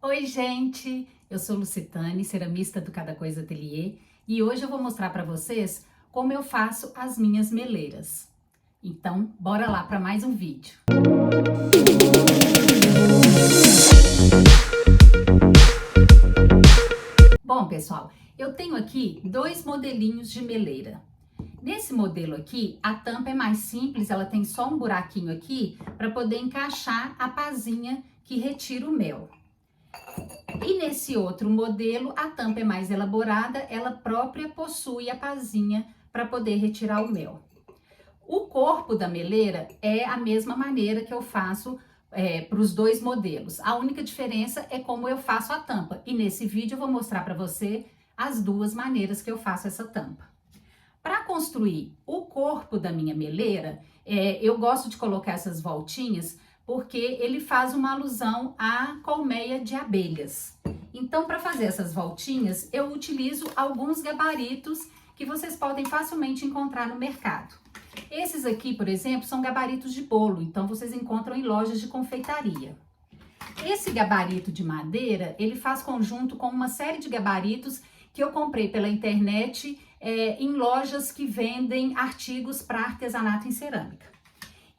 Oi, gente! Eu sou Lucitane, ceramista do Cada Coisa Ateliê, e hoje eu vou mostrar para vocês como eu faço as minhas meleiras. Então, bora lá para mais um vídeo. Bom, pessoal, eu tenho aqui dois modelinhos de meleira. Nesse modelo aqui, a tampa é mais simples, ela tem só um buraquinho aqui para poder encaixar a pazinha que retira o mel. E nesse outro modelo, a tampa é mais elaborada, ela própria possui a pazinha para poder retirar o mel. O corpo da meleira é a mesma maneira que eu faço para os dois modelos. A única diferença é como eu faço a tampa. E nesse vídeo eu vou mostrar para você as duas maneiras que eu faço essa tampa. Para construir o corpo da minha meleira, eu gosto de colocar essas voltinhas porque ele faz uma alusão à colmeia de abelhas. Então, para fazer essas voltinhas, eu utilizo alguns gabaritos que vocês podem facilmente encontrar no mercado. Esses aqui, por exemplo, são gabaritos de bolo, então vocês encontram em lojas de confeitaria. Esse gabarito de madeira, ele faz conjunto com uma série de gabaritos que eu comprei pela internet em lojas que vendem artigos para artesanato em cerâmica.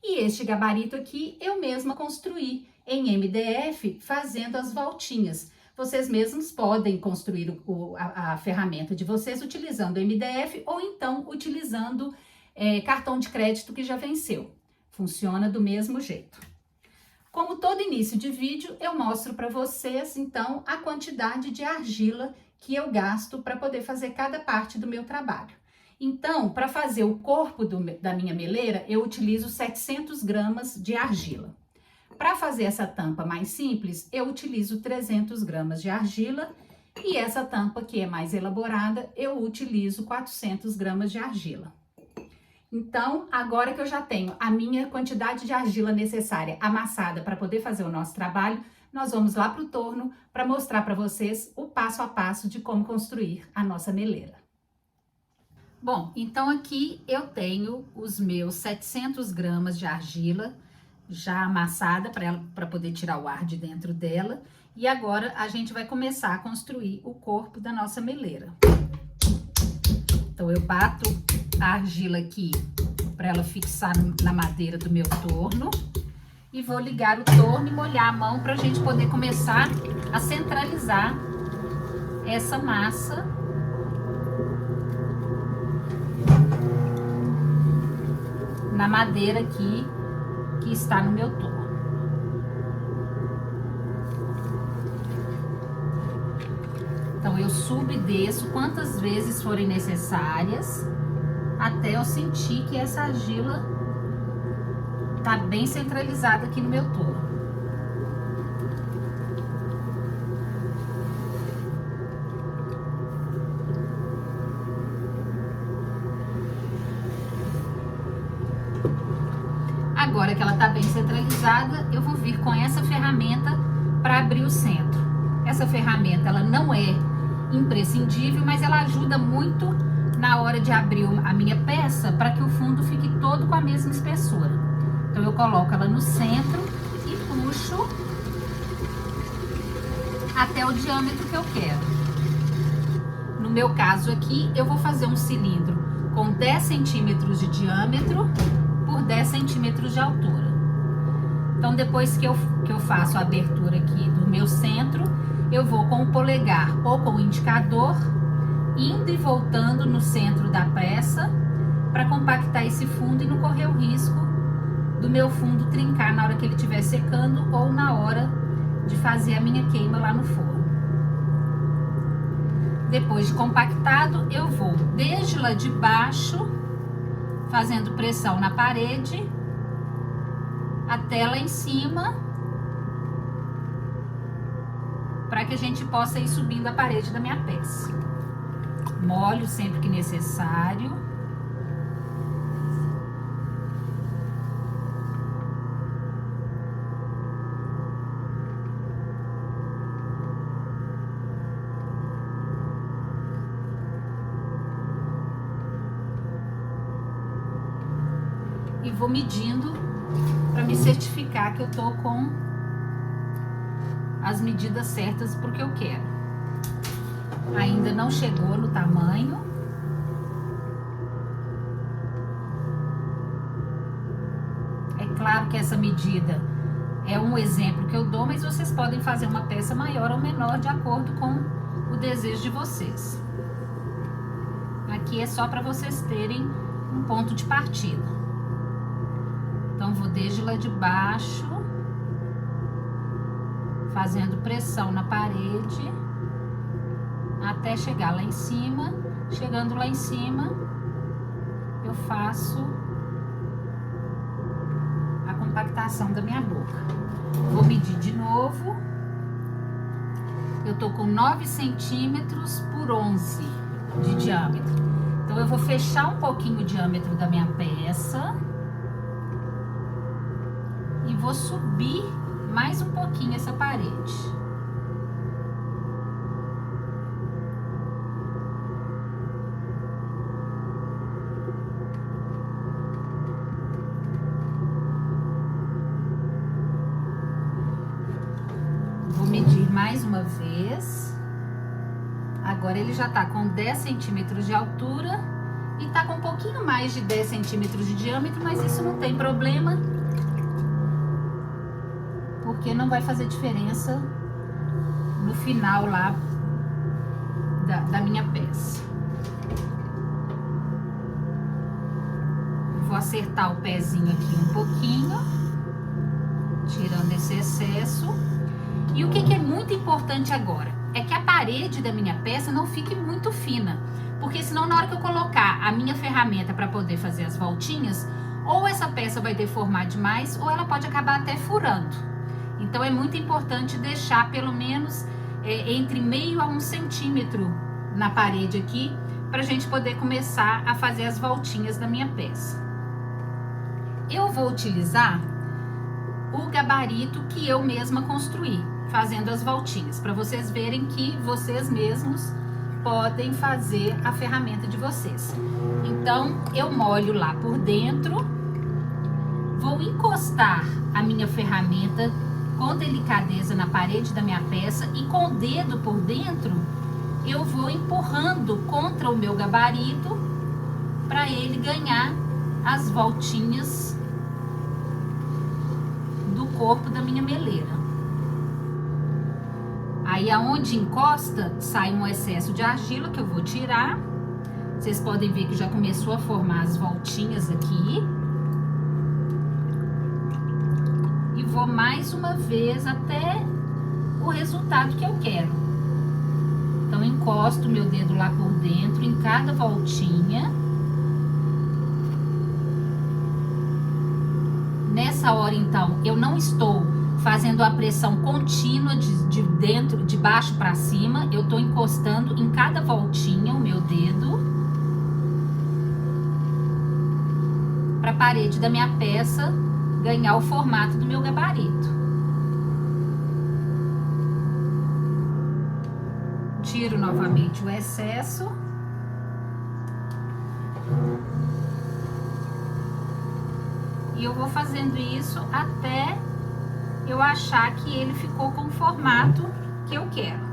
E este gabarito aqui eu mesma construí em MDF fazendo as voltinhas. Vocês mesmos podem construir a ferramenta de vocês utilizando MDF ou então utilizando cartão de crédito que já venceu. Funciona do mesmo jeito. Como todo início de vídeo, eu mostro para vocês, então, a quantidade de argila que eu gasto para poder fazer cada parte do meu trabalho. Então, para fazer o corpo da minha meleira, eu utilizo 700 gramas de argila. Para fazer essa tampa mais simples, eu utilizo 300 gramas de argila. E essa tampa que é mais elaborada, eu utilizo 400 gramas de argila. Então, agora que eu já tenho a minha quantidade de argila necessária amassada para poder fazer o nosso trabalho, nós vamos lá para o torno para mostrar para vocês o passo a passo de como construir a nossa meleira. Bom, então aqui eu tenho os meus 700 gramas de argila já amassada para poder tirar o ar de dentro dela. E agora a gente vai começar a construir o corpo da nossa meleira. Então eu bato a argila aqui para ela fixar na madeira do meu torno. E vou ligar o torno e molhar a mão para a gente poder começar a centralizar essa massa na madeira aqui que está no meu torno. Então, eu subo e desço quantas vezes forem necessárias, até eu sentir que essa argila tá bem centralizada aqui no meu torno. Agora que ela tá bem centralizada, eu vou vir com essa ferramenta para abrir o centro. Essa ferramenta, ela não é imprescindível, mas ela ajuda muito na hora de abrir a minha peça para que o fundo fique todo com a mesma espessura. Então, eu coloco ela no centro e puxo até o diâmetro que eu quero. No meu caso aqui, eu vou fazer um cilindro com 10 centímetros de diâmetro por 10 centímetros de altura. Então, depois que eu faço a abertura aqui do meu centro, eu vou com o polegar ou com o indicador, indo e voltando no centro da peça, para compactar esse fundo e não correr o risco do meu fundo trincar na hora que ele estiver secando ou na hora de fazer a minha queima lá no forno. Depois de compactado, eu vou desde lá de baixo, fazendo pressão na parede, até lá em cima, para que a gente possa ir subindo a parede da minha peça. Molho sempre que necessário. E vou medindo para me certificar que eu tô com as medidas certas pro que eu quero. Ainda não chegou no tamanho. É claro que essa medida é um exemplo que eu dou, mas vocês podem fazer uma peça maior ou menor de acordo com o desejo de vocês. Aqui é só para vocês terem um ponto de partida. Então, vou desde lá de baixo, fazendo pressão na parede, até chegar lá em cima. Chegando lá em cima, eu faço a compactação da minha boca. Vou medir de novo. Eu tô com 9 centímetros por 11 de diâmetro. Então, eu vou fechar um pouquinho o diâmetro da minha peça e vou subir mais um pouquinho essa parede. Vou medir mais uma vez. Agora ele já tá com 10 centímetros de altura e tá com um pouquinho mais de 10 centímetros de diâmetro, mas isso não tem problema, porque não vai fazer diferença no final lá da minha peça. Vou acertar o pezinho aqui um pouquinho, tirando esse excesso. E o que é muito importante agora? É que a parede da minha peça não fique muito fina, porque senão na hora que eu colocar a minha ferramenta para poder fazer as voltinhas, ou essa peça vai deformar demais, ou ela pode acabar até furando. Então é muito importante deixar pelo menos entre meio a 1 centímetro na parede aqui, para a gente poder começar a fazer as voltinhas da minha peça. Eu vou utilizar o gabarito que eu mesma construí, fazendo as voltinhas, para vocês verem que vocês mesmos podem fazer a ferramenta de vocês. Então, eu molho lá por dentro, vou encostar a minha ferramenta com delicadeza na parede da minha peça e com o dedo por dentro, eu vou empurrando contra o meu gabarito para ele ganhar as voltinhas do corpo da minha meleira. Aí, aonde encosta, sai um excesso de argila que eu vou tirar. Vocês podem ver que já começou a formar as voltinhas aqui. E vou mais uma vez até o resultado que eu quero. Então, encosto o meu dedo lá por dentro em cada voltinha. Nessa hora, então, eu não estou fazendo a pressão contínua de baixo para cima, eu tô encostando em cada voltinha o meu dedo para a parede da minha peça ganhar o formato do meu gabarito. Tiro novamente o excesso. E eu vou fazendo isso até eu achar que ele ficou com o formato que eu quero.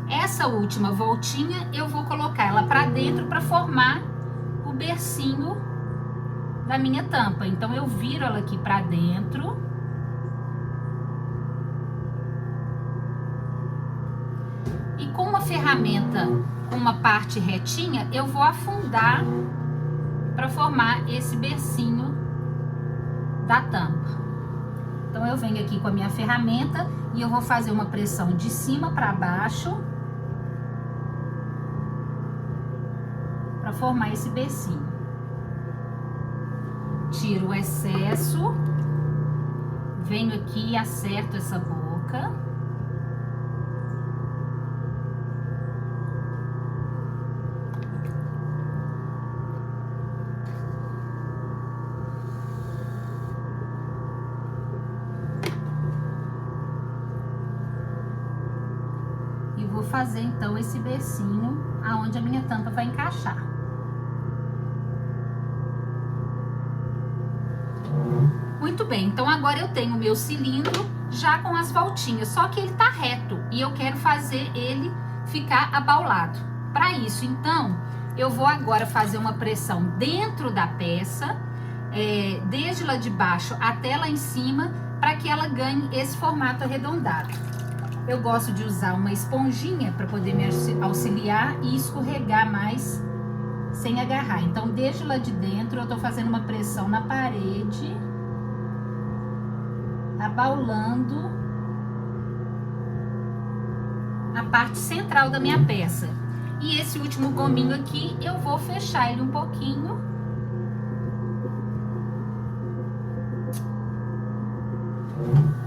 Essa última voltinha eu vou colocar ela para dentro para formar o bercinho da minha tampa. Então, eu viro ela aqui para dentro. E com uma ferramenta com uma parte retinha, eu vou afundar para formar esse bercinho da tampa. Então, eu venho aqui com a minha ferramenta e eu vou fazer uma pressão de cima para baixo para formar esse bercinho. Tiro o excesso, venho aqui e acerto essa boca. Vou fazer então esse bercinho aonde a minha tampa vai encaixar. Muito bem, então agora eu tenho o meu cilindro já com as voltinhas, só que ele tá reto e eu quero fazer ele ficar abaulado. Para isso, então, eu vou agora fazer uma pressão dentro da peça, desde lá de baixo até lá em cima, para que ela ganhe esse formato arredondado. Eu gosto de usar uma esponjinha para poder me auxiliar e escorregar mais sem agarrar. Então, desde lá de dentro, eu tô fazendo uma pressão na parede, abaulando a parte central da minha peça. E esse último gominho aqui, eu vou fechar ele um pouquinho.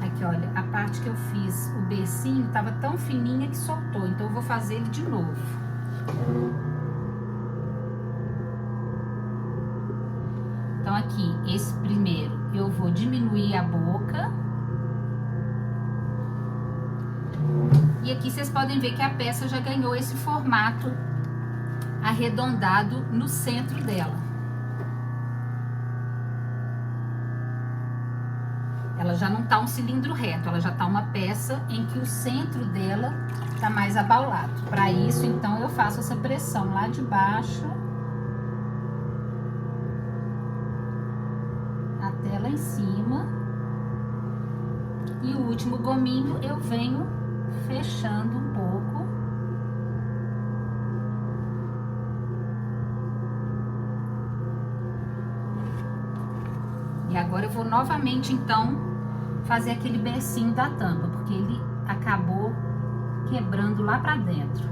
Aqui, olha, a parte que eu fiz o becinho tava tão fininha que soltou, então eu vou fazer ele de novo. Então, aqui, esse primeiro, eu vou diminuir a boca. E aqui vocês podem ver que a peça já ganhou esse formato arredondado no centro dela. Ela já não tá um cilindro reto, ela já tá uma peça em que o centro dela tá mais abaulado. Para isso, então, eu faço essa pressão lá de baixo até lá em cima. E o último gominho eu venho fechando um pouco. E agora eu vou novamente, então, fazer aquele becinho da tampa, porque ele acabou quebrando lá pra dentro.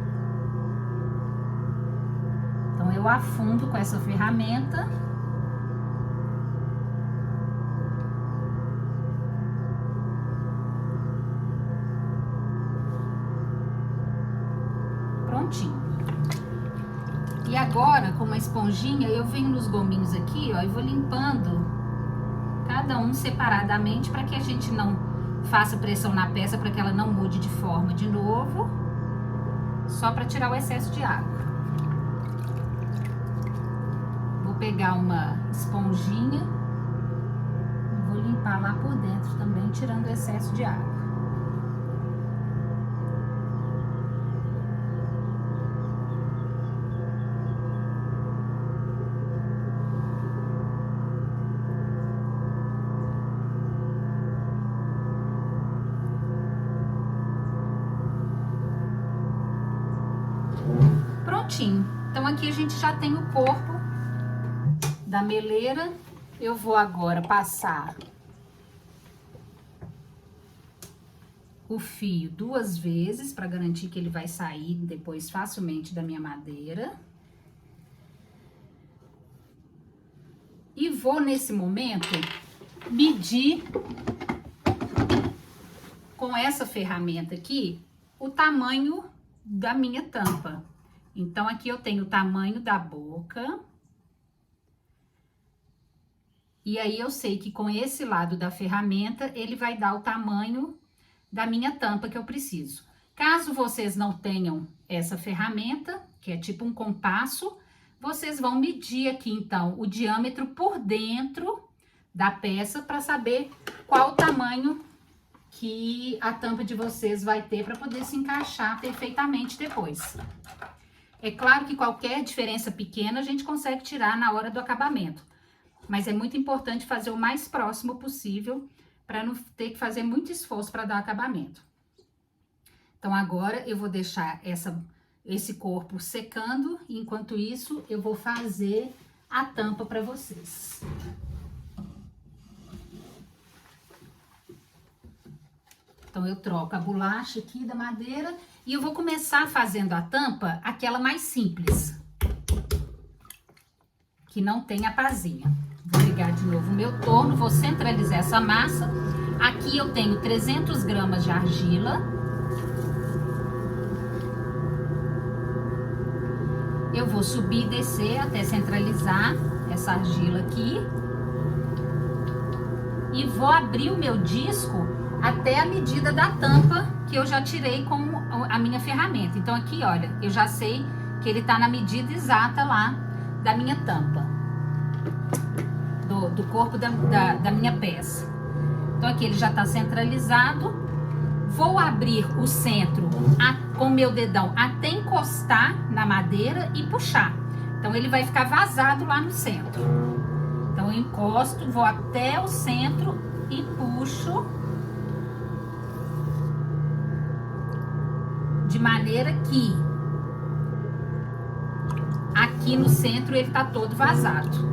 Então, eu afundo com essa ferramenta. Prontinho. E agora, com uma esponjinha, eu venho nos gominhos aqui, ó, e vou limpando cada um separadamente para que a gente não faça pressão na peça, para que ela não mude de forma de novo, só para tirar o excesso de água. Vou pegar uma esponjinha e vou limpar lá por dentro também, tirando o excesso de água. Prontinho. Então, aqui a gente já tem o corpo da meleira. Eu vou agora passar o fio 2 vezes para garantir que ele vai sair depois facilmente da minha madeira. E vou, nesse momento, medir com essa ferramenta aqui o tamanho da minha tampa. Então, aqui eu tenho o tamanho da boca. E aí, eu sei que com esse lado da ferramenta, ele vai dar o tamanho da minha tampa que eu preciso. Caso vocês não tenham essa ferramenta, que é tipo um compasso, vocês vão medir aqui, então, o diâmetro por dentro da peça para saber qual o tamanho que a tampa de vocês vai ter para poder se encaixar perfeitamente depois. É claro que qualquer diferença pequena a gente consegue tirar na hora do acabamento, mas é muito importante fazer o mais próximo possível para não ter que fazer muito esforço para dar acabamento. Então, agora eu vou deixar esse corpo secando, e enquanto isso eu vou fazer a tampa para vocês. Então, eu troco a bolacha aqui da madeira e eu vou começar fazendo a tampa, aquela mais simples, que não tem a pazinha. Vou ligar de novo o meu torno, vou centralizar essa massa. Aqui eu tenho 300 gramas de argila. Eu vou subir e descer até centralizar essa argila aqui. E vou abrir o meu disco até a medida da tampa que eu já tirei com a minha ferramenta. Então, aqui, olha, eu já sei que ele tá na medida exata lá da minha tampa. Dou do corpo da minha peça. Então aqui ele já tá centralizado. Vou abrir o centro com o meu dedão até encostar na madeira e puxar. Então ele vai ficar vazado lá no centro. Então eu encosto, vou até o centro e puxo. De maneira que aqui no centro ele tá todo vazado.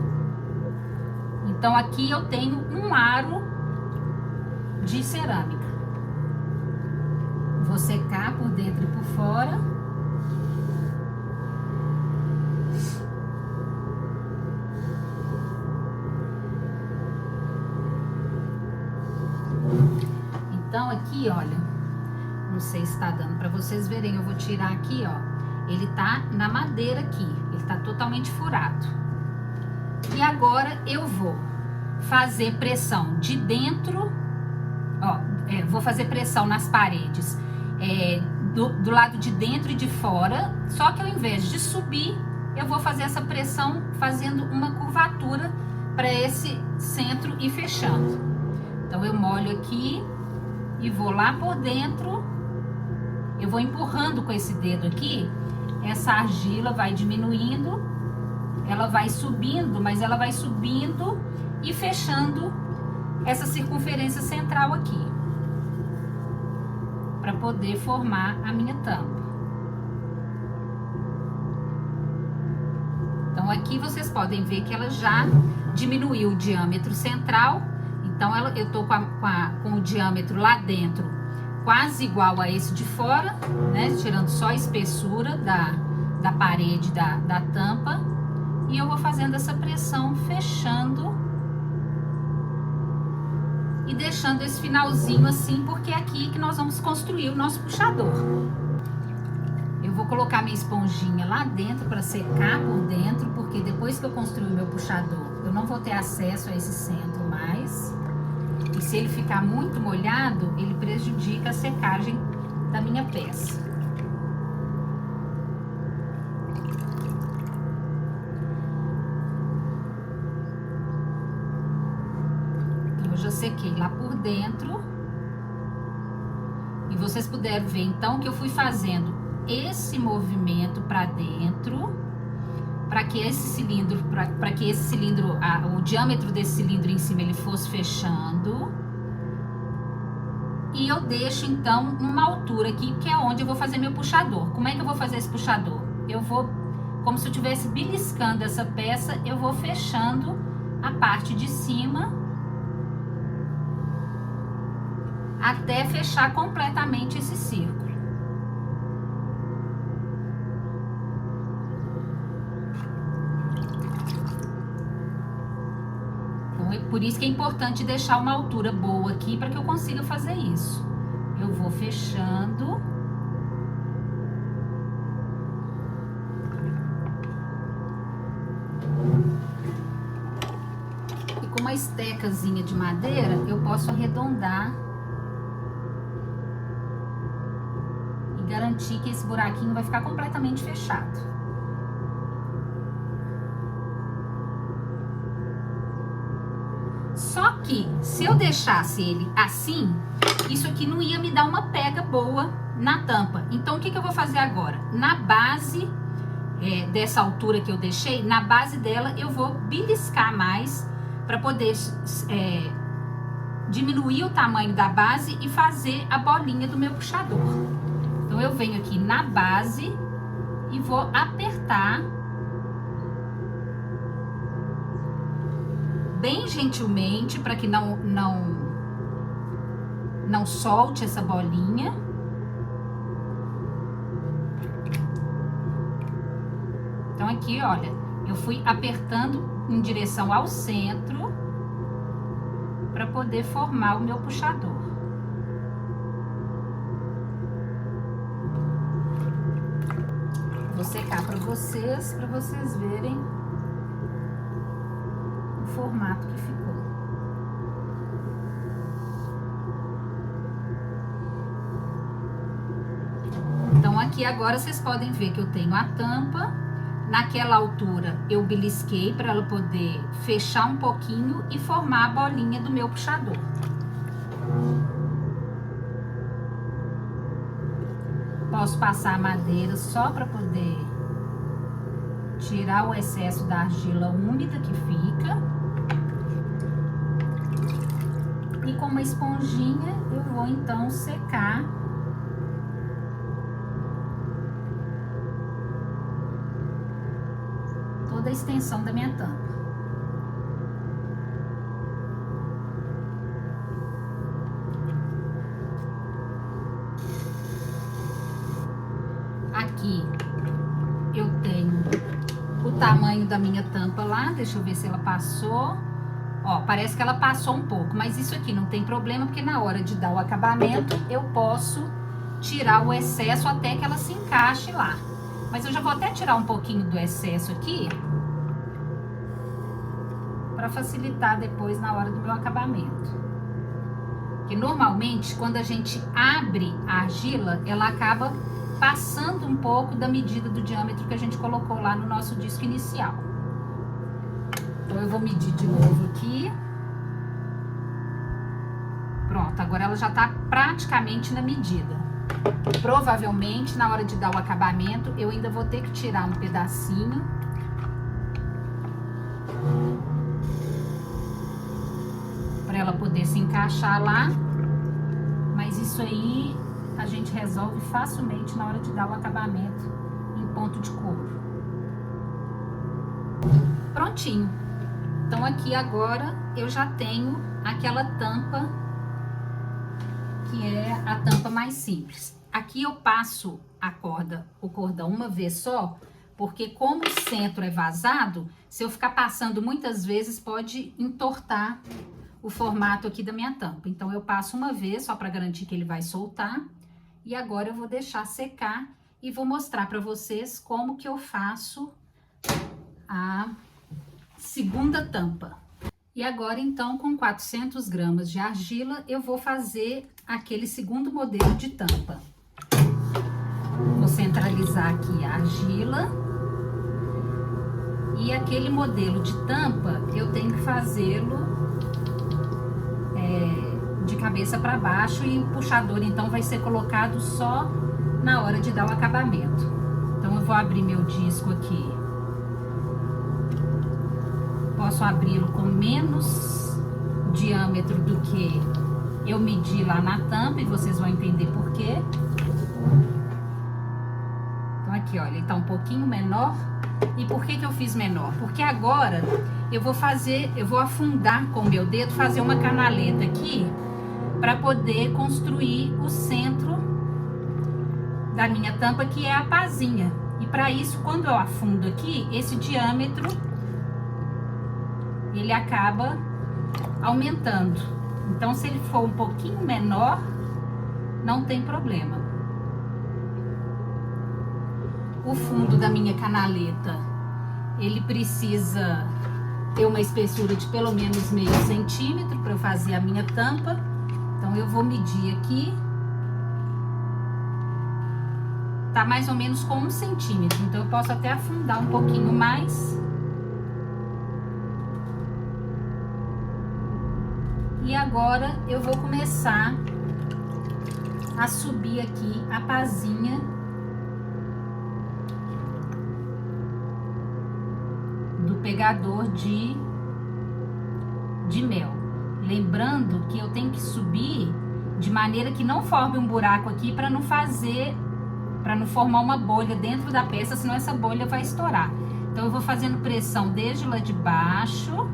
Então aqui eu tenho um aro de cerâmica. Vou secar por dentro e por fora. Então aqui, olha, não sei se tá dando para vocês verem, eu vou tirar aqui, ó. Ele tá na madeira aqui, ele tá totalmente furado. E agora eu vou fazer pressão de dentro, ó, vou fazer pressão nas paredes do lado de dentro e de fora, só que ao invés de subir, eu vou fazer essa pressão fazendo uma curvatura para esse centro e fechando. Então eu molho aqui e vou lá por dentro, eu vou empurrando com esse dedo aqui, essa argila vai diminuindo, ela vai subindo, mas ela vai subindo e fechando essa circunferência central aqui, para poder formar a minha tampa. Então aqui vocês podem ver que ela já diminuiu o diâmetro central. Então eu tô com o diâmetro lá dentro quase igual a esse de fora, né? Tirando só a espessura da parede da tampa. E eu vou fazendo essa pressão, fechando e deixando esse finalzinho assim, porque é aqui que nós vamos construir o nosso puxador. Eu vou colocar minha esponjinha lá dentro para secar por dentro, porque depois que eu construir o meu puxador, eu não vou ter acesso a esse centro mais. E se ele ficar muito molhado, ele prejudica a secagem da minha peça. Eu já sequei lá por dentro. E vocês puderam ver então que eu fui fazendo esse movimento para dentro, para que esse cilindro, o diâmetro desse cilindro em cima ele fosse fechando. E eu deixo então uma altura aqui, que é onde eu vou fazer meu puxador. Como é que eu vou fazer esse puxador? Eu vou, como se eu estivesse beliscando essa peça, eu vou fechando a parte de cima até fechar completamente esse círculo. Por isso que é importante deixar uma altura boa aqui para que eu consiga fazer isso. Eu vou fechando. E com uma estecazinha de madeira, eu posso arredondar e garantir que esse buraquinho vai ficar completamente fechado. Só que, se eu deixasse ele assim, isso aqui não ia me dar uma pega boa na tampa. Então, o que eu vou fazer agora? Na base dessa altura que eu deixei, na base dela, eu vou beliscar mais para poder diminuir o tamanho da base e fazer a bolinha do meu puxador. Então, eu venho aqui na base e vou apertar bem gentilmente para que não solte essa bolinha. Então aqui, olha, eu fui apertando em direção ao centro para poder formar o meu puxador. Vou secar para vocês verem formato que ficou. Então aqui agora vocês podem ver que eu tenho a tampa Naquela altura eu belisquei para ela poder fechar um pouquinho e formar a bolinha do meu puxador. Posso passar a madeira só para poder tirar o excesso da argila úmida que fica. E com uma esponjinha eu vou então secar toda a extensão da minha tampa. Aqui eu tenho o tamanho da minha tampa lá, deixa eu ver se ela passou. Ó, parece que ela passou um pouco, mas isso aqui não tem problema, porque na hora de dar o acabamento, eu posso tirar o excesso até que ela se encaixe lá. Mas eu já vou até tirar um pouquinho do excesso aqui, para facilitar depois na hora do meu acabamento. Porque normalmente, quando a gente abre a argila, ela acaba passando um pouco da medida do diâmetro que a gente colocou lá no nosso disco inicial. Então, eu vou medir de novo aqui. Pronto, agora ela já tá praticamente na medida. Provavelmente, na hora de dar o acabamento, eu ainda vou ter que tirar um pedacinho. Para ela poder se encaixar lá. Mas isso aí a gente resolve facilmente na hora de dar o acabamento em ponto de couro. Prontinho. Então, aqui agora eu já tenho aquela tampa, que é a tampa mais simples. Aqui eu passo o cordão uma vez só, porque como o centro é vazado, se eu ficar passando muitas vezes, pode entortar o formato aqui da minha tampa. Então, eu passo uma vez só para garantir que ele vai soltar. E agora eu vou deixar secar e vou mostrar para vocês como que eu faço a segunda tampa. E agora, então, com 400 gramas de argila, eu vou fazer aquele segundo modelo de tampa. Vou centralizar aqui a argila. E aquele modelo de tampa, eu tenho que fazê-lo de cabeça para baixo, e o puxador, então, vai ser colocado só na hora de dar o acabamento. Então, eu vou abrir meu disco aqui. Posso abri-lo com menos diâmetro do que eu medi lá na tampa, e vocês vão entender por quê. Então, aqui, olha, ele tá um pouquinho menor. E por que que eu fiz menor? Porque agora eu vou afundar com o meu dedo, fazer uma canaleta aqui, para poder construir o centro da minha tampa, que é a pazinha. E para isso, quando eu afundo aqui, esse diâmetro ele acaba aumentando. Então, se ele for um pouquinho menor, não tem problema. O fundo da minha canaleta, ele precisa ter uma espessura de pelo menos meio centímetro para eu fazer a minha tampa. Então, eu vou medir aqui. Tá mais ou menos com 1 centímetro. Então, eu posso até afundar um pouquinho mais. E agora, eu vou começar a subir aqui a pazinha do pegador de mel. Lembrando que eu tenho que subir de maneira que não forme um buraco aqui, para não formar uma bolha dentro da peça, senão essa bolha vai estourar. Então, eu vou fazendo pressão desde lá de baixo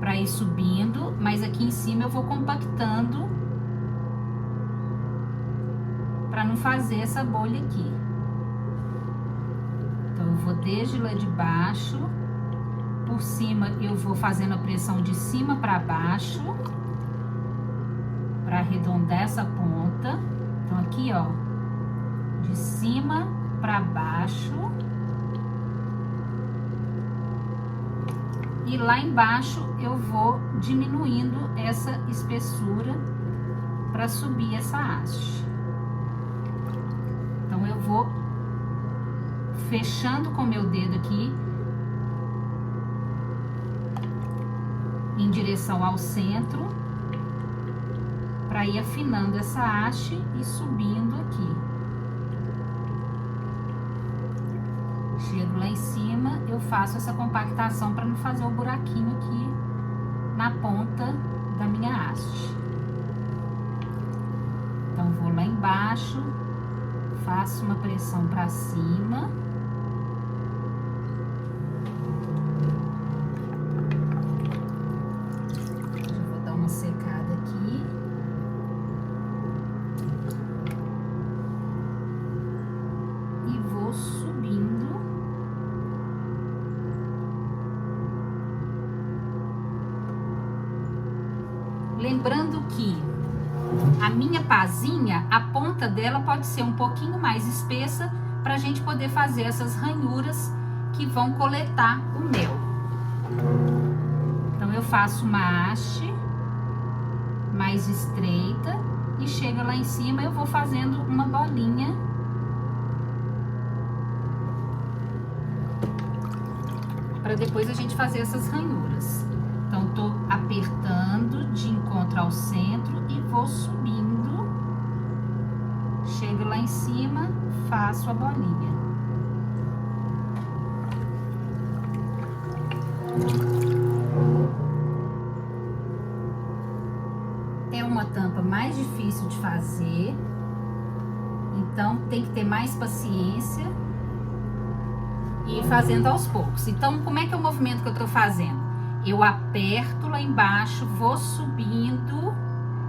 para ir subindo, mas aqui em cima eu vou compactando para não fazer essa bolha aqui. Então, eu vou desde lá de baixo. Por cima, eu vou fazendo a pressão de cima para baixo, para arredondar essa ponta. Então, aqui, ó, de cima para baixo. E lá embaixo, eu vou diminuindo essa espessura para subir essa haste. Então, eu vou fechando com meu dedo aqui em direção ao centro, para ir afinando essa haste e subindo aqui. Chego lá em cima, eu faço essa compactação para não fazer o buraquinho aqui na ponta da minha haste. Então, vou lá embaixo, faço uma pressão para cima. Já vou dar uma secada aqui. E vou subindo. Lembrando que a minha pazinha, a ponta dela pode ser um pouquinho mais espessa para a gente poder fazer essas ranhuras que vão coletar o mel. Então, eu faço uma haste mais estreita e chega lá em cima, eu vou fazendo uma bolinha. Para depois a gente fazer essas ranhuras. Então, tô apertando de encontro ao centro e vou subindo. Chego lá em cima, faço a bolinha. É uma tampa mais difícil de fazer, então tem que ter mais paciência e ir fazendo aos poucos. Então, como é que é o movimento que eu tô fazendo? Eu aperto lá embaixo, vou subindo,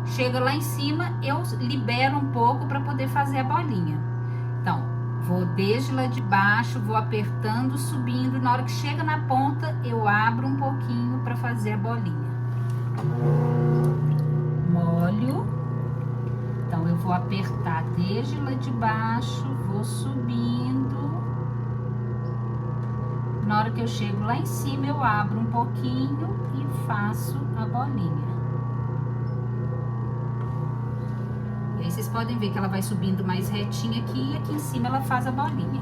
chega lá em cima, eu libero um pouco para poder fazer a bolinha. Então, vou desde lá de baixo, vou apertando, subindo, na hora que chega na ponta, eu abro um pouquinho para fazer a bolinha. Molho. Então, eu vou apertar desde lá de baixo, vou subindo. Na hora que eu chego lá em cima, eu abro um pouquinho e faço a bolinha. E aí, vocês podem ver que ela vai subindo mais retinha aqui e aqui em cima ela faz a bolinha.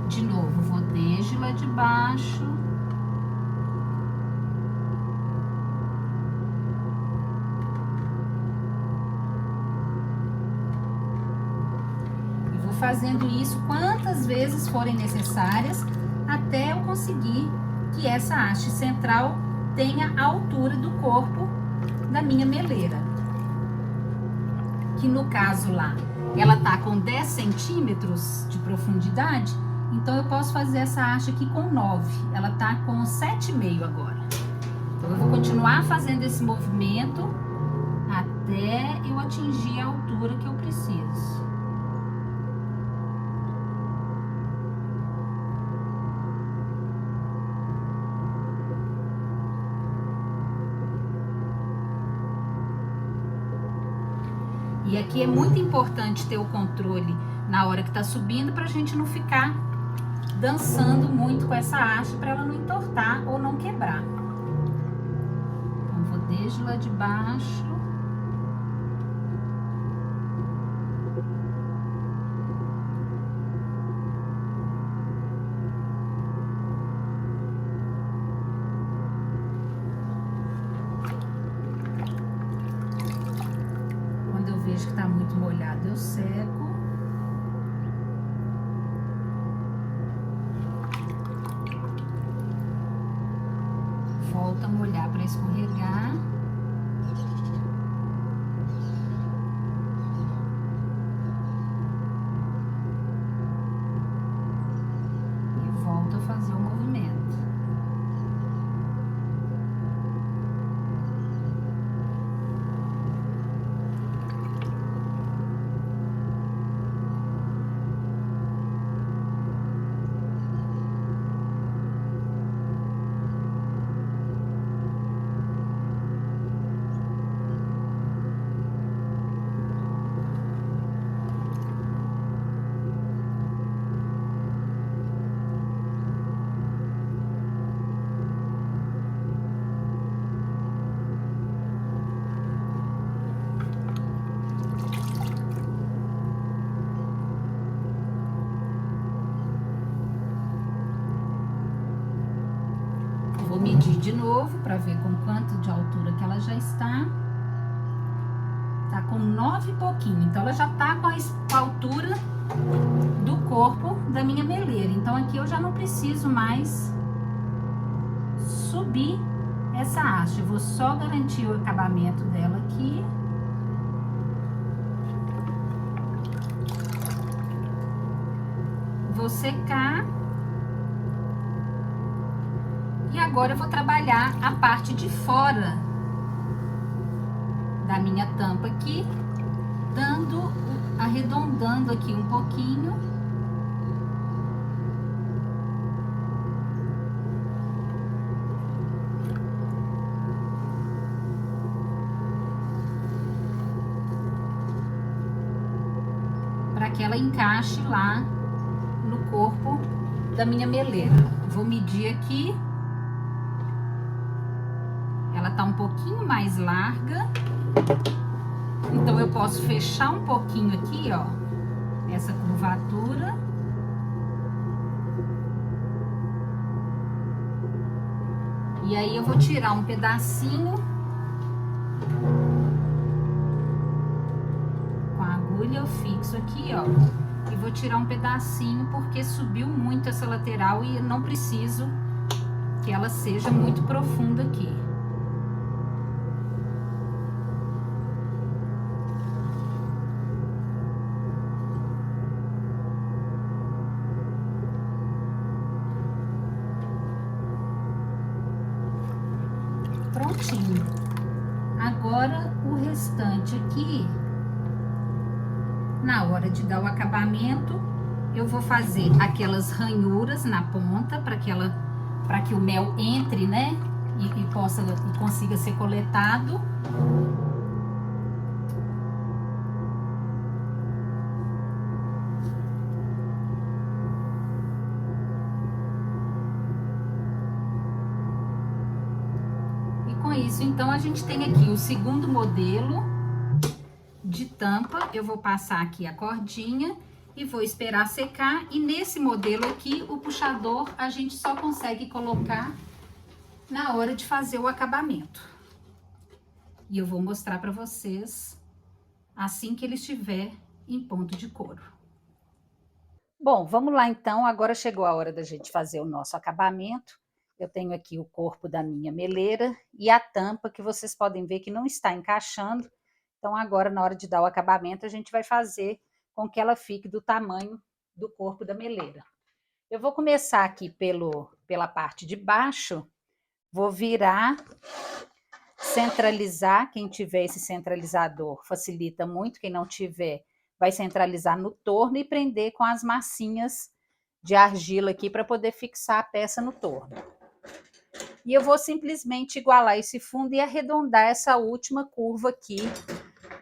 De novo, vou desde lá de baixo. E vou fazendo isso quantas vezes forem necessárias, até eu conseguir que essa haste central tenha a altura do corpo da minha meleira. Que no caso lá, ela tá com 10 centímetros de profundidade, então eu posso fazer essa haste aqui com 9. Ela tá com 7,5 agora. Então, eu vou continuar fazendo esse movimento até eu atingir a altura que eu preciso. E aqui é muito importante ter o controle na hora que tá subindo, pra gente não ficar dançando muito com essa haste, para ela não entortar ou não quebrar. Então, vou desde lá de baixo. Vejo que tá muito molhado, eu seco. Volto a molhar para escorregar. E volto a fazer o movimento. medir de novo para ver com quanto de altura que ela já está. Tá com 9 e pouquinho, então ela já tá com a altura do corpo da minha meleira. Então aqui eu já não preciso mais subir essa haste, eu vou só garantir o acabamento dela aqui. Vou secar. E agora eu vou trabalhar a parte de fora da minha tampa aqui, arredondando aqui um pouquinho. Para que ela encaixe lá no corpo da minha meleira. Vou medir aqui. Ela tá um pouquinho mais larga. Então eu posso fechar um pouquinho aqui, ó, essa curvatura. E aí eu vou tirar um pedacinho com a agulha, eu fixo aqui, ó. E vou tirar um pedacinho porque subiu muito essa lateral e eu não preciso que ela seja muito profunda aqui. Prontinho. Agora o restante aqui, na hora de dar o acabamento, eu vou fazer aquelas ranhuras na ponta para que o mel entre, né? E consiga ser coletado. Com isso, então, a gente tem aqui o segundo modelo de tampa. Eu vou passar aqui a cordinha e vou esperar secar. E nesse modelo aqui, o puxador a gente só consegue colocar na hora de fazer o acabamento. E eu vou mostrar para vocês assim que ele estiver em ponto de couro. Bom, vamos lá então. Agora chegou a hora da gente fazer o nosso acabamento. Eu tenho aqui o corpo da minha meleira e a tampa, que vocês podem ver que não está encaixando. Então, agora, na hora de dar o acabamento, a gente vai fazer com que ela fique do tamanho do corpo da meleira. Eu vou começar aqui pela parte de baixo, vou virar, centralizar. Quem tiver esse centralizador facilita muito, quem não tiver vai centralizar no torno e prender com as massinhas de argila aqui para poder fixar a peça no torno. E eu vou simplesmente igualar esse fundo e arredondar essa última curva aqui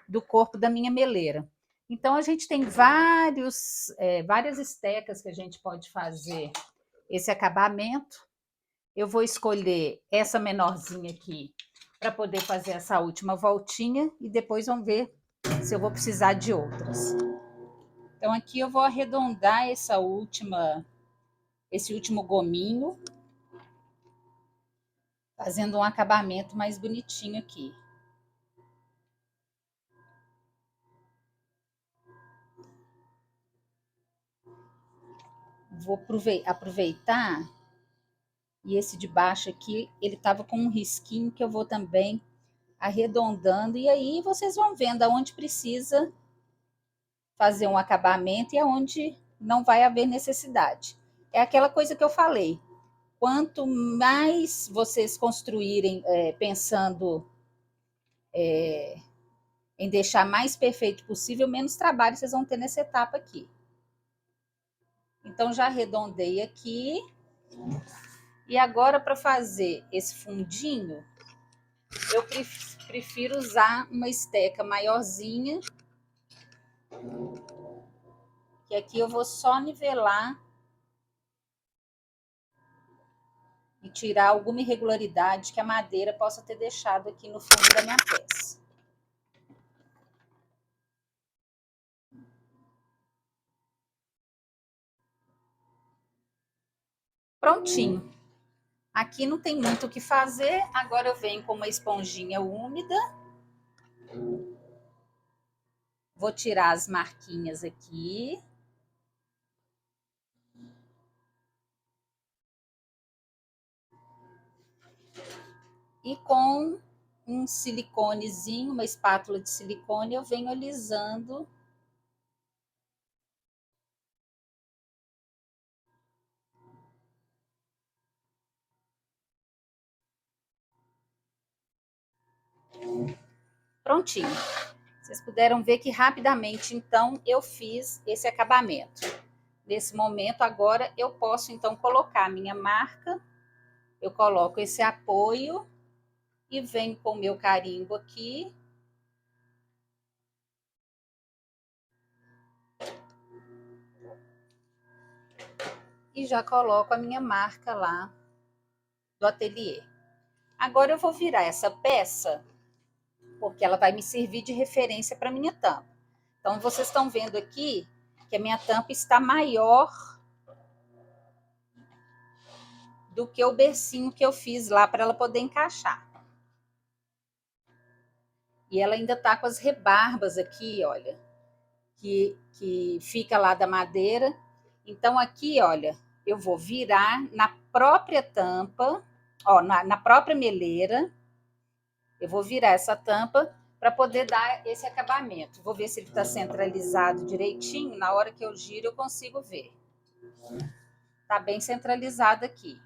do corpo da minha meleira. Então, a gente tem várias estecas que a gente pode fazer esse acabamento. Eu vou escolher essa menorzinha aqui para poder fazer essa última voltinha e depois vamos ver se eu vou precisar de outras. Então, aqui eu vou arredondar esse último gominho, fazendo um acabamento mais bonitinho aqui. Vou aproveitar, e esse de baixo aqui, ele tava com um risquinho que eu vou também arredondando, e aí vocês vão vendo aonde precisa fazer um acabamento e aonde não vai haver necessidade. É aquela coisa que eu falei, quanto mais vocês construírem pensando em deixar mais perfeito possível, menos trabalho vocês vão ter nessa etapa aqui. Então, já arredondei aqui. E agora, para fazer esse fundinho, eu prefiro usar uma esteca maiorzinha. Que aqui eu vou só nivelar e tirar alguma irregularidade que a madeira possa ter deixado aqui no fundo da minha peça. Prontinho. Aqui não tem muito o que fazer, agora eu venho com uma esponjinha úmida. Vou tirar as marquinhas aqui. E com um siliconezinho, uma espátula de silicone, eu venho alisando. Prontinho. Vocês puderam ver que rapidamente, então, eu fiz esse acabamento. Nesse momento, agora, eu posso, então, colocar a minha marca. Eu coloco esse apoio e venho com o meu carimbo aqui. E já coloco a minha marca lá do ateliê. Agora eu vou virar essa peça, porque ela vai me servir de referência para minha tampa. Então, vocês estão vendo aqui que a minha tampa está maior do que o bercinho que eu fiz lá para ela poder encaixar. E ela ainda tá com as rebarbas aqui, olha, que fica lá da madeira. Então, aqui, olha, eu vou virar na própria tampa, ó, na própria meleira. Eu vou virar essa tampa para poder dar esse acabamento. Vou ver se ele está centralizado direitinho. Na hora que eu giro, eu consigo ver. Tá bem centralizado aqui.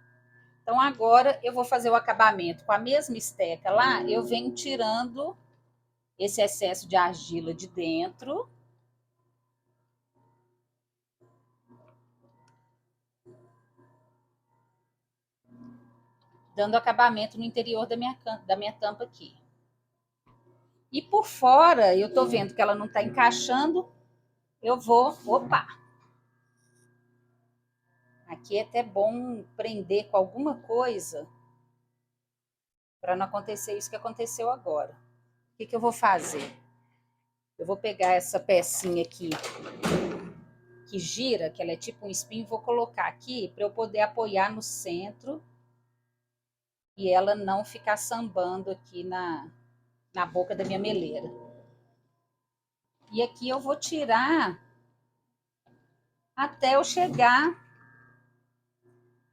Então, agora eu vou fazer o acabamento com a mesma esteca lá. Eu venho tirando esse excesso de argila de dentro. Dando acabamento no interior da minha tampa aqui. E por fora, eu tô vendo que ela não tá encaixando. Eu vou... Opa! Aqui é até bom prender com alguma coisa para não acontecer isso que aconteceu agora. O que eu vou fazer? Eu vou pegar essa pecinha aqui que gira, que ela é tipo um espinho, vou colocar aqui para eu poder apoiar no centro e ela não ficar sambando aqui na boca da minha meleira. E aqui eu vou tirar até eu chegar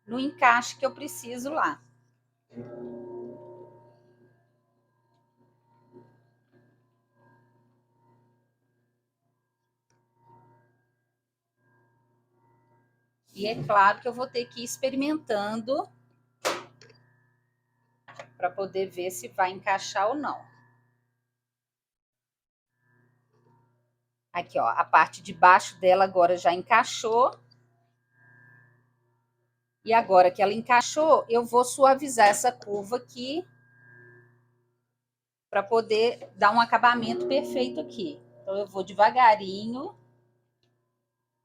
no encaixe que eu preciso lá. E é claro que eu vou ter que ir experimentando para poder ver se vai encaixar ou não. Aqui, ó, a parte de baixo dela agora já encaixou. E agora que ela encaixou, eu vou suavizar essa curva aqui para poder dar um acabamento perfeito aqui. Então, eu vou devagarinho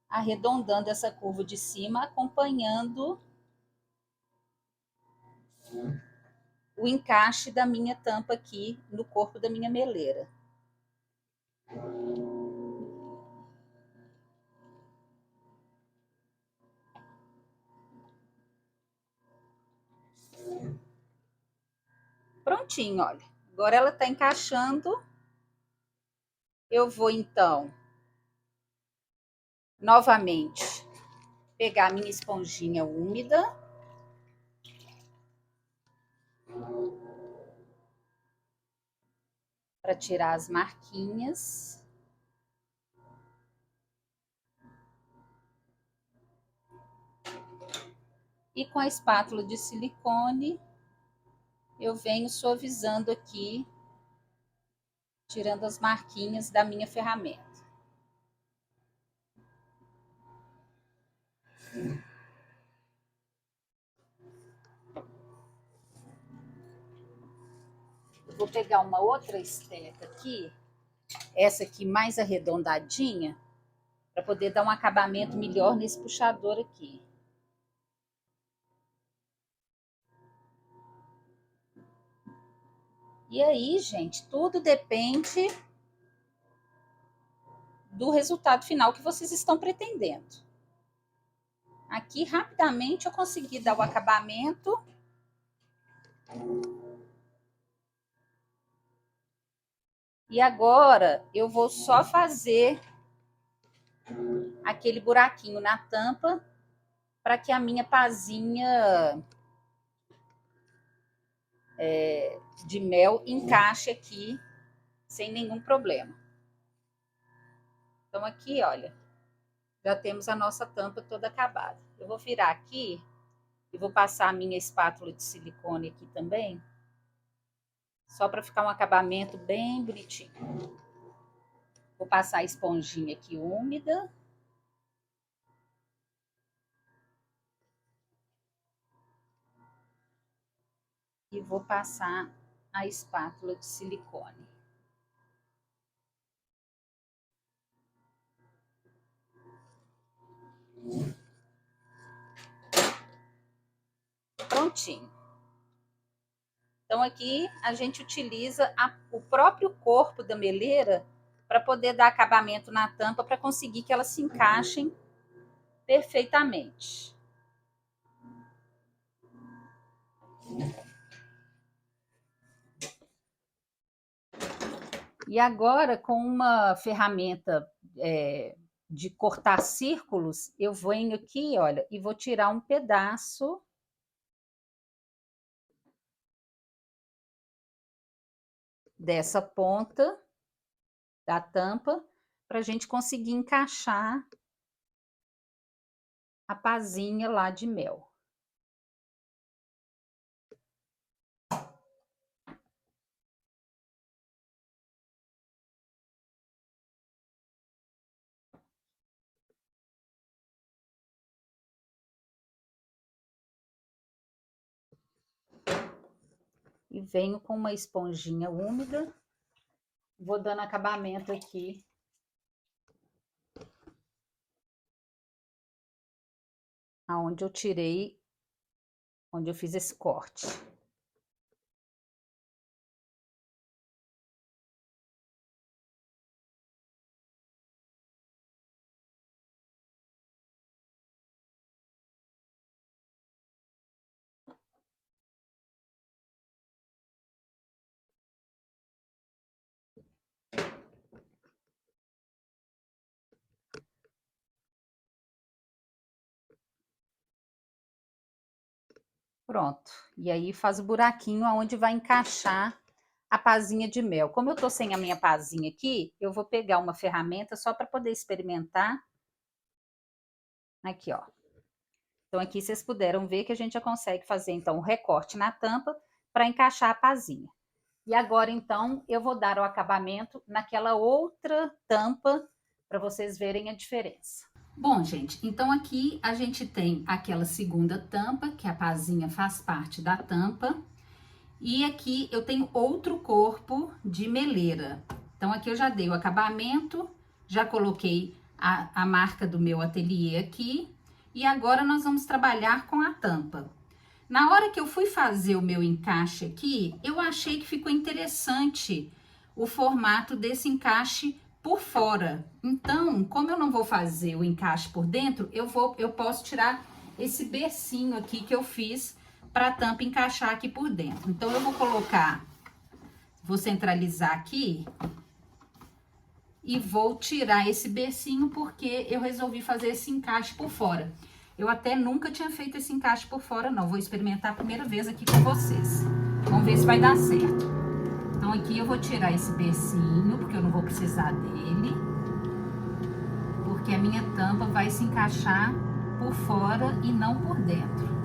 arredondando essa curva de cima, acompanhando o encaixe da minha tampa aqui no corpo da minha meleira. Prontinho, olha. Agora ela tá encaixando. Eu vou, então, novamente, pegar a minha esponjinha úmida. Para tirar as marquinhas. E com a espátula de silicone, eu venho suavizando aqui, tirando as marquinhas da minha ferramenta. Eu vou pegar uma outra esteca aqui, essa aqui mais arredondadinha, para poder dar um acabamento melhor nesse puxador aqui. E aí, gente, tudo depende do resultado final que vocês estão pretendendo. Aqui, rapidamente, eu consegui dar o acabamento E agora eu vou só fazer aquele buraquinho na tampa para que a minha pazinha de mel encaixe aqui sem nenhum problema. Então aqui, olha, já temos a nossa tampa toda acabada. Eu vou virar aqui e vou passar a minha espátula de silicone aqui também, só para ficar um acabamento bem bonitinho. Vou passar a esponjinha aqui úmida. E vou passar a espátula de silicone. Prontinho. Então aqui a gente utiliza o próprio corpo da meleira para poder dar acabamento na tampa, para conseguir que elas se encaixem perfeitamente. E agora, com uma ferramenta de cortar círculos, eu venho aqui, olha, e vou tirar um pedaço dessa ponta da tampa para a gente conseguir encaixar a pazinha lá de mel. E venho com uma esponjinha úmida, vou dando acabamento aqui aonde eu tirei, onde eu fiz esse corte. Pronto. E aí faz o buraquinho aonde vai encaixar a pazinha de mel. Como eu tô sem a minha pazinha aqui, eu vou pegar uma ferramenta só para poder experimentar. Aqui, ó. Então aqui vocês puderam ver que a gente já consegue fazer então o recorte na tampa para encaixar a pazinha. E agora então eu vou dar o acabamento naquela outra tampa para vocês verem a diferença. Bom, gente, então aqui a gente tem aquela segunda tampa, que a pazinha faz parte da tampa. E aqui eu tenho outro corpo de meleira. Então aqui eu já dei o acabamento, já coloquei a marca do meu ateliê aqui. E agora nós vamos trabalhar com a tampa. Na hora que eu fui fazer o meu encaixe aqui, eu achei que ficou interessante o formato desse encaixe por fora. Então, como eu não vou fazer o encaixe por dentro, eu posso tirar esse bercinho aqui que eu fiz para a tampa encaixar aqui por dentro. Então, eu vou colocar, vou centralizar aqui e vou tirar esse bercinho porque eu resolvi fazer esse encaixe por fora. Eu até nunca tinha feito esse encaixe por fora, não. Vou experimentar a primeira vez aqui com vocês. Vamos ver se vai dar certo. Então, aqui eu vou tirar esse bercinho, porque eu não vou precisar dele. Porque a minha tampa vai se encaixar por fora e não por dentro.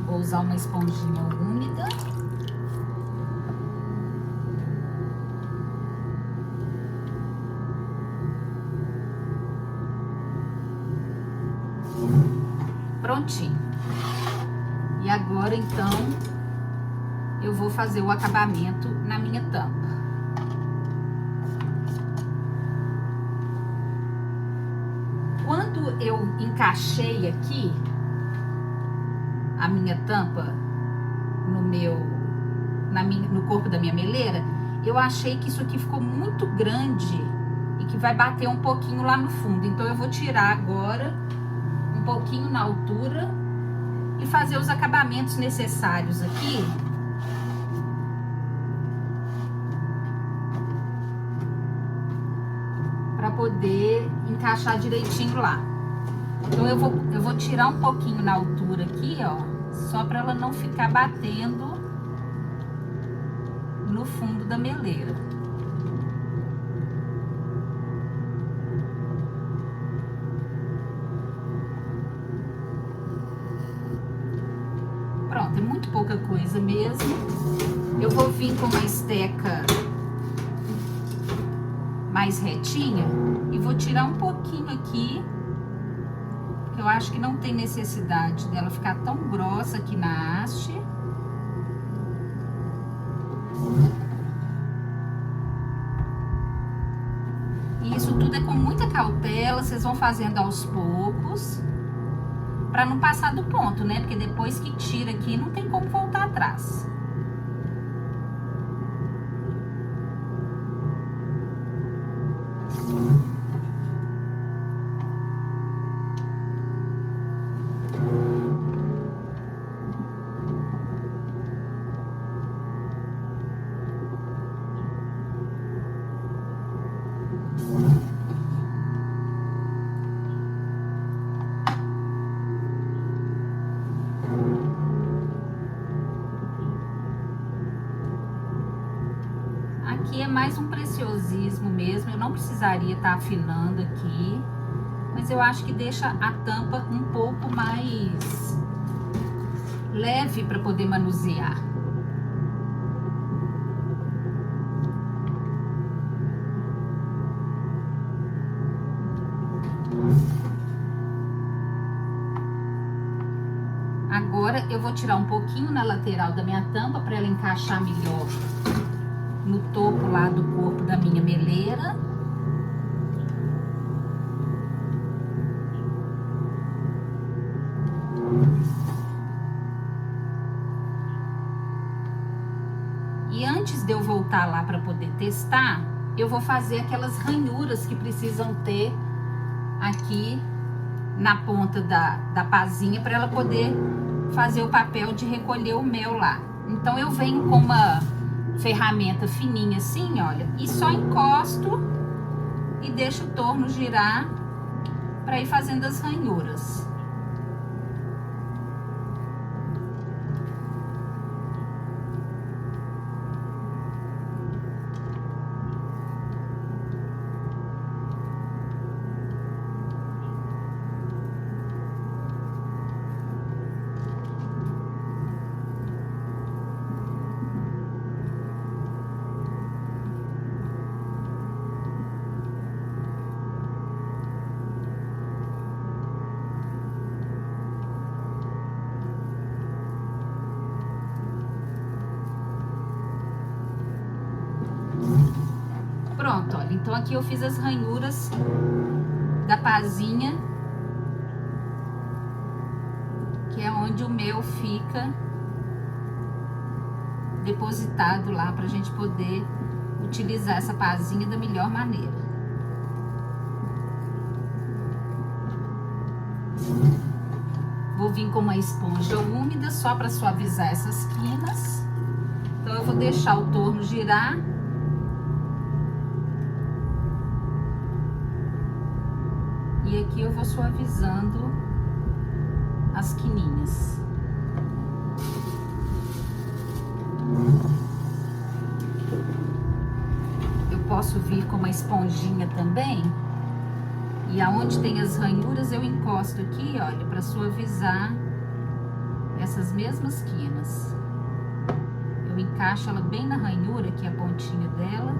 Vou usar uma esponjinha úmida. Prontinho. E agora, então, eu vou fazer o acabamento na minha tampa. Quando eu encaixei aqui, a minha tampa no corpo da minha meleira, eu achei que isso aqui ficou muito grande e que vai bater um pouquinho lá no fundo. Então eu vou tirar agora um pouquinho na altura e fazer os acabamentos necessários aqui. Para poder encaixar direitinho lá. Então eu vou tirar um pouquinho na altura aqui, ó, só para ela não ficar batendo no fundo da meleira. Pronto, é muito pouca coisa mesmo. Eu vou vir com uma esteca mais retinha e vou tirar um pouquinho aqui, porque eu acho que não tem necessidade dela ficar tão grossa aqui na haste. E isso tudo é com muita cautela, vocês vão fazendo aos poucos, para não passar do ponto, né? Porque depois que tira aqui, não tem como voltar atrás. Aqui é mais um preciosismo mesmo, eu não precisaria estar afinando aqui, mas eu acho que deixa a tampa um pouco mais leve para poder manusear. Agora eu vou tirar um pouquinho na lateral da minha tampa para ela encaixar melhor no topo lá do corpo da minha meleira. E antes de eu voltar lá para poder testar, eu vou fazer aquelas ranhuras que precisam ter aqui na ponta da pazinha para ela poder fazer o papel de recolher o mel lá. Então eu venho com uma ferramenta fininha assim, olha, e só encosto e deixo o torno girar para ir fazendo as ranhuras. Pronto, olha, então aqui eu fiz as ranhuras da pazinha, que é onde o mel fica depositado lá pra gente poder utilizar essa pazinha da melhor maneira. Vou vir com uma esponja úmida só para suavizar essas quinas. Então eu vou deixar o torno girar. E aqui eu vou suavizando as quininhas. Eu posso vir com uma esponjinha também. E aonde tem as ranhuras eu encosto aqui, olha, para suavizar essas mesmas quinas. Eu encaixo ela bem na ranhura, aqui a pontinha dela.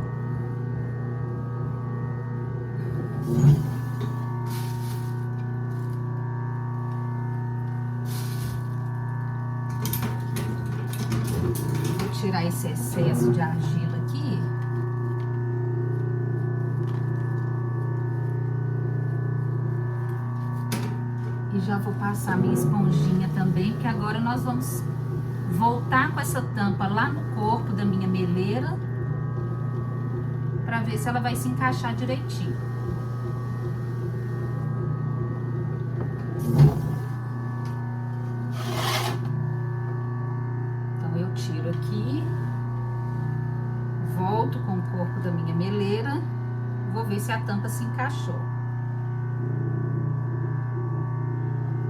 Vou tirar esse excesso de argila aqui. E E já vou passar minha esponjinha também, porque agora nós vamos voltar com essa tampa lá no corpo da minha meleira, para ver se ela vai se encaixar direitinho. Então eu tiro aqui, volto com o corpo da minha meleira, vou ver se a tampa se encaixou.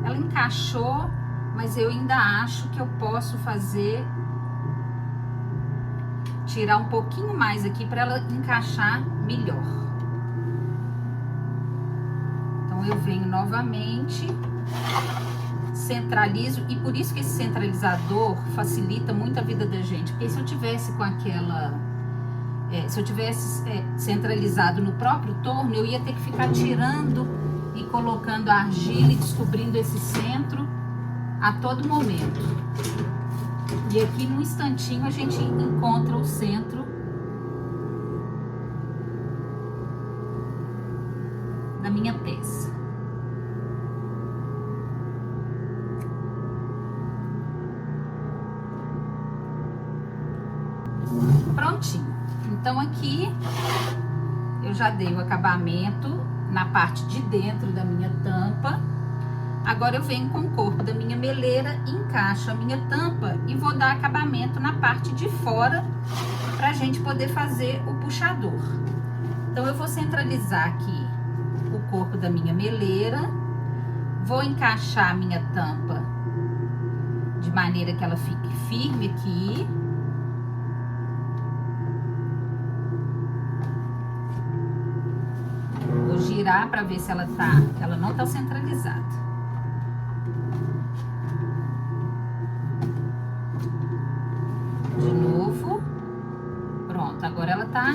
Ela encaixou, mas eu ainda acho que eu posso tirar um pouquinho mais aqui para ela encaixar melhor. Então eu venho novamente, centralizo, e por isso que esse centralizador facilita muito a vida da gente, porque se eu tivesse com aquela, se eu tivesse centralizado no próprio torno, eu ia ter que ficar tirando e colocando a argila e descobrindo esse centro a todo momento. E aqui num instantinho a gente encontra o centro da minha peça. Prontinho. Então aqui eu já dei o acabamento na parte de dentro da minha tampa. Agora eu venho com o corpo da minha meleira, encaixo a minha tampa e vou dar acabamento na parte de fora pra gente poder fazer o puxador. Então eu vou centralizar aqui o corpo da minha meleira, vou encaixar a minha tampa de maneira que ela fique firme aqui. Vou girar para ver se ela não tá centralizada. De novo. Pronto, agora ela tá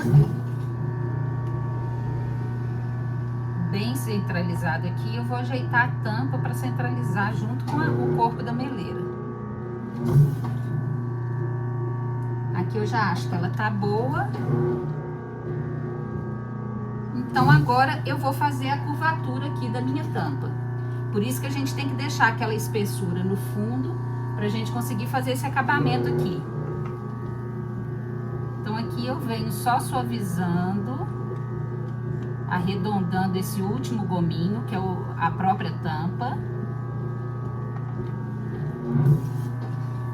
bem centralizada aqui. Eu vou ajeitar a tampa para centralizar junto com o corpo da meleira. Aqui eu já acho que ela tá boa. Então agora eu vou fazer a curvatura aqui da minha tampa. Por isso que a gente tem que deixar aquela espessura no fundo pra gente conseguir fazer esse acabamento aqui. Então aqui eu venho só suavizando, arredondando esse último gominho, que é a própria tampa.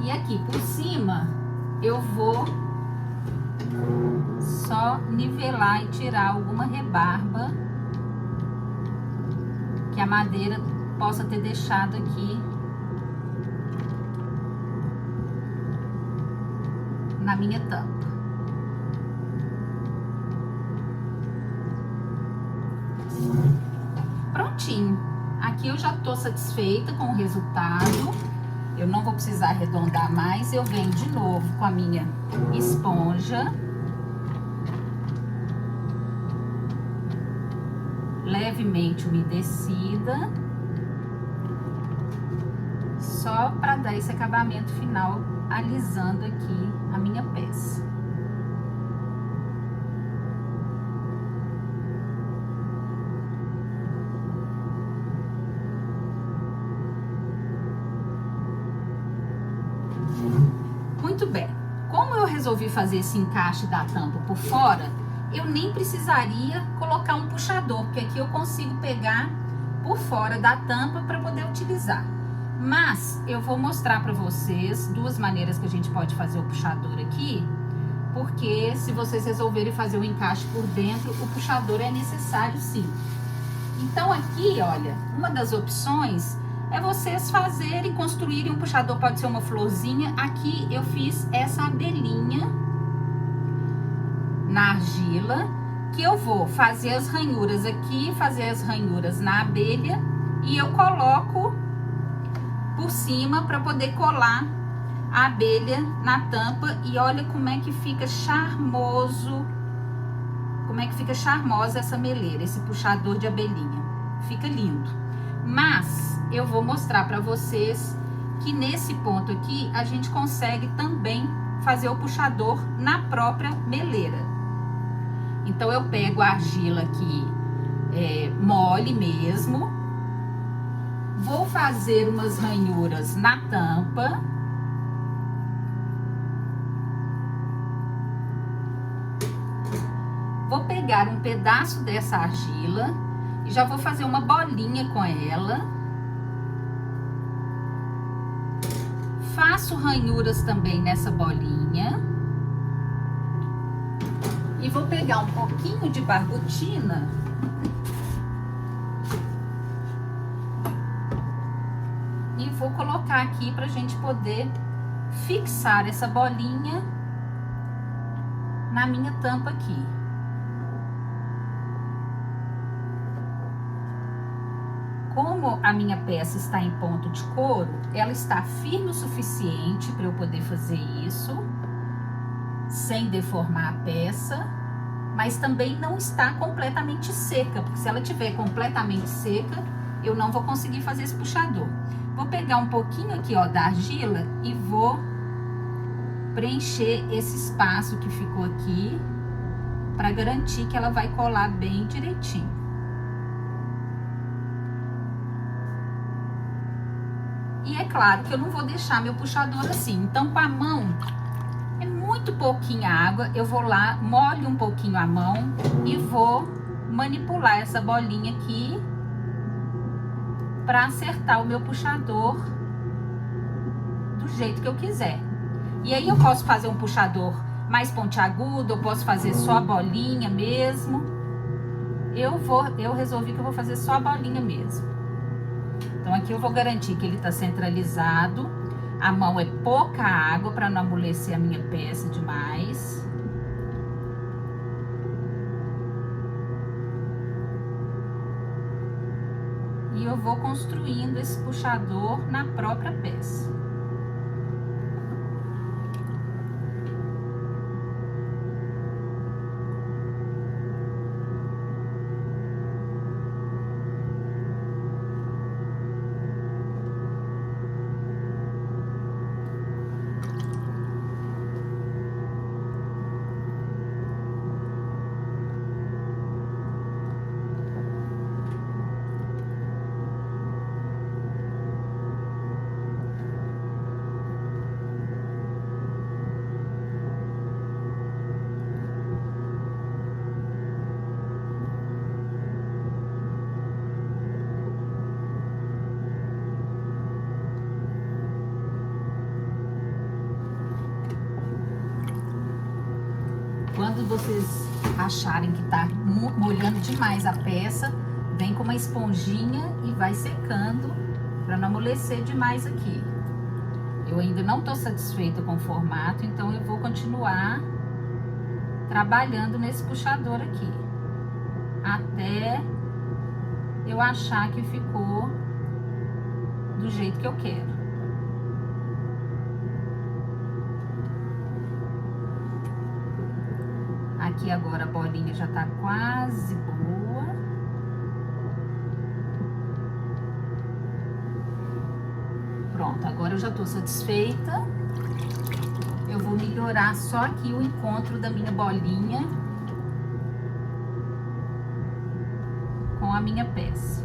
E aqui por cima eu vou só nivelar e tirar alguma rebarba que a madeira possa ter deixado aqui na minha tampa. Prontinho. Aqui eu já tô satisfeita com o resultado. Eu não vou precisar arredondar mais. Eu venho de novo com a minha esponja, levemente umedecida, só para dar esse acabamento final, alisando aqui a minha peça. Muito bem. Como eu resolvi fazer esse encaixe da tampa por fora, eu nem precisaria colocar um puxador, porque aqui eu consigo pegar por fora da tampa para poder utilizar. Mas eu vou mostrar para vocês duas maneiras que a gente pode fazer o puxador aqui, porque se vocês resolverem fazer o encaixe por dentro, o puxador é necessário sim. Então aqui, olha, uma das opções é vocês fazerem, construírem um puxador, pode ser uma florzinha. Aqui eu fiz essa abelhinha na argila, que eu vou fazer as ranhuras aqui, fazer as ranhuras na abelha, e eu coloco por cima para poder colar a abelha na tampa. E olha como é que fica charmoso, como é que fica charmosa essa meleira, esse puxador de abelhinha, fica lindo. Mas eu vou mostrar para vocês que nesse ponto aqui a gente consegue também fazer o puxador na própria meleira. Então eu pego a argila aqui mole mesmo, Vou fazer umas ranhuras na tampa. Vou pegar um pedaço dessa argila e já vou fazer uma bolinha com ela. Faço ranhuras também nessa bolinha. E vou pegar um pouquinho de barbotina e vou colocar aqui pra gente poder fixar essa bolinha na minha tampa aqui. Como a minha peça está em ponto de couro, ela está firme o suficiente para eu poder fazer isso, sem deformar a peça, mas também não está completamente seca, porque se ela tiver completamente seca, eu não vou conseguir fazer esse puxador. Vou pegar um pouquinho aqui, ó, da argila e vou preencher esse espaço que ficou aqui, para garantir que ela vai colar bem direitinho. E é claro que eu não vou deixar meu puxador assim. Então, com a mão, é muito pouquinha água. Eu vou lá, molho um pouquinho a mão e vou manipular essa bolinha aqui para acertar o meu puxador do jeito que eu quiser. E aí eu posso fazer um puxador mais pontiagudo, eu posso fazer só a bolinha mesmo. Eu resolvi que eu vou fazer só a bolinha mesmo. Então, aqui eu vou garantir que ele tá centralizado. A mão é pouca água para não amolecer a minha peça demais. E eu vou construindo esse puxador na própria peça. Quando vocês acharem que tá molhando demais a peça, vem com uma esponjinha e vai secando para não amolecer demais aqui. Eu ainda não tô satisfeita com o formato, então eu vou continuar trabalhando nesse puxador aqui, até eu achar que ficou do jeito que eu quero. Aqui agora a bolinha já tá quase boa. Pronto, agora eu já tô satisfeita. Eu vou melhorar só aqui o encontro da minha bolinha com a minha peça.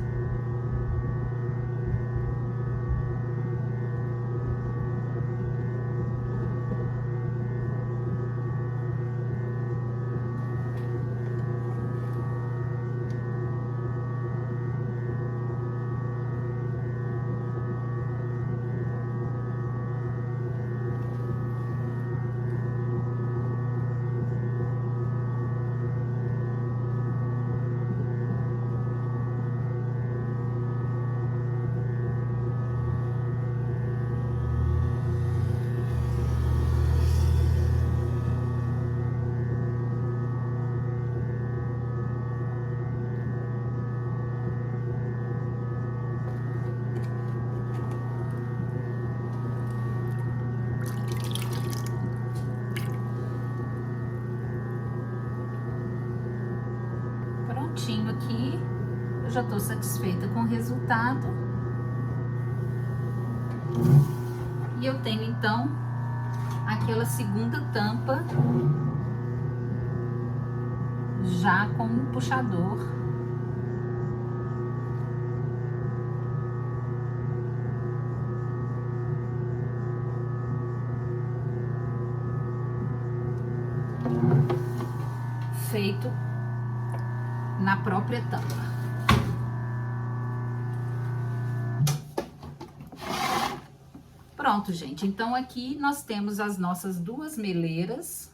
Aqui, eu já tô satisfeita com o resultado. E eu tenho, então, aquela segunda tampa já com um puxador feito na própria tampa. Pronto, gente. Então, aqui nós temos as nossas duas meleiras.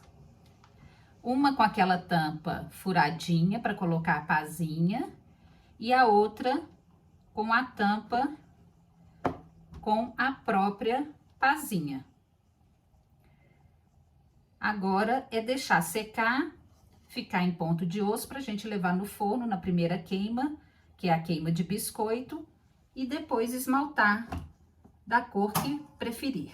Uma com aquela tampa furadinha para colocar a pazinha. E a outra com a tampa com a própria pazinha. Agora, é deixar secar, ficar em ponto de osso pra gente levar no forno na primeira queima, que é a queima de biscoito. E depois esmaltar da cor que preferir.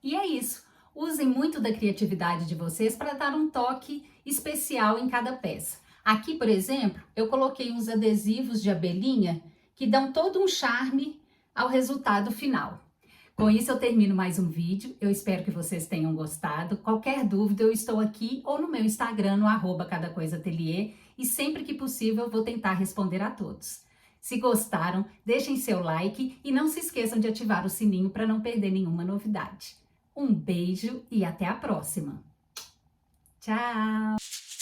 E é isso. Usem muito da criatividade de vocês para dar um toque especial em cada peça. Aqui, por exemplo, eu coloquei uns adesivos de abelhinha que dão todo um charme ao resultado final. Com isso, eu termino mais um vídeo. Eu espero que vocês tenham gostado. Qualquer dúvida, eu estou aqui ou no meu Instagram, no @cadacoisaatelier, e sempre que possível eu vou tentar responder a todos. Se gostaram, deixem seu like e não se esqueçam de ativar o sininho para não perder nenhuma novidade. Um beijo e até a próxima. Tchau!